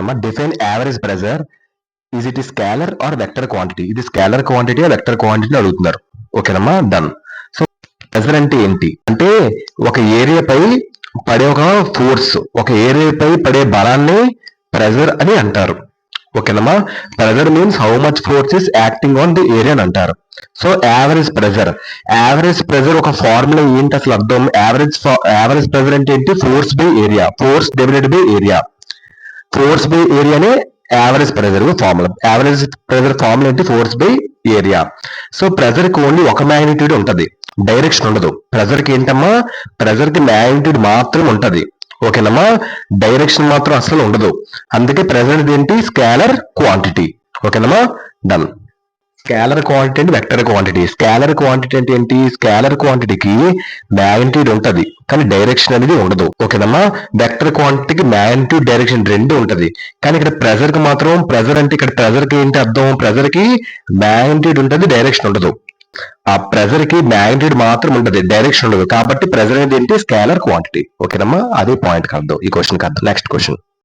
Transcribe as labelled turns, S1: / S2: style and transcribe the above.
S1: ఓకేనమ్మా. Define average pressure, is it scalar or vector quantity. ఇది scalar quantity vector quantity అడుగుతున్నారు. ఓకేనమ్మా, done. So pressure అంటే ఏంటి అంటే ఒక ఏరియాపై పడే ఒక ఫోర్స్, ఒక ఏరియాపై పడే బలాన్ని ప్రెజర్ అని అంటారు. ఓకేనమ్మా. Pressure means how much force is acting on the area అని అంటారు. సో యావరేజ్ ప్రెజర్ ఒక ఫార్ములా ఏంటి అసలు అర్థం? యావరేజ్ ప్రెజర్ అంటే ఏంటి? Force by area, force divided by area. Force by ఏరియానే average pressure formula. Average pressure formula ఏంటి? Force by area. So pressure కి ఓన్లీ ఒక మ్యాగ్నిట్యూడ్ ఉంటది, డైరెక్షన్ ఉండదు. ప్రెజర్ కి ఏంటమ్మా? ప్రెజర్ కి మ్యాగ్నిట్యూడ్ మాత్రం ఉంటది. ఓకేనమ్మా, డైరెక్షన్ మాత్రం అసలు ఉండదు. అందుకే ప్రెజర్ ఏంటి? Scalar quantity. ఓకేనమ్మా, డన్. స్కేలర్ క్వాంటిటీ అంటే వెక్టర్ క్వాంటిటీ. స్కేలర్ క్వాంటిటీ అంటే ఏంటి? స్కేలర్ క్వాంటిటీకి మ్యాగ్నిట్యూడ్ ఉంటది కానీ డైరెక్షన్ అనేది ఉండదు. ఓకేనమ్మా. వెక్టర్ క్వాంటిటీకి మ్యాగ్నిట్యూడ్, డైరెక్షన్ రెండు ఉంటది. కానీ ఇక్కడ ప్రెజర్ కి మాత్రం, ప్రెజర్ అంటే ఇక్కడ ప్రెజర్ కి ఏంటి అర్థం? ప్రెజర్ కి మ్యాగ్నిట్యూడ్ ఉంటది, డైరెక్షన్ ఉండదు. ఆ ప్రెజర్ కి మ్యాగ్నిట్యూడ్ మాత్రం ఉంటది, డైరెక్షన్ ఉండదు. కాబట్టి ప్రెజర్ అనేది ఏంటి? Scalar quantity. ఓకేనమ్మా, అదే పాయింట్ కి అర్థం, ఈ క్వశ్చన్ కి అర్థం. Next question.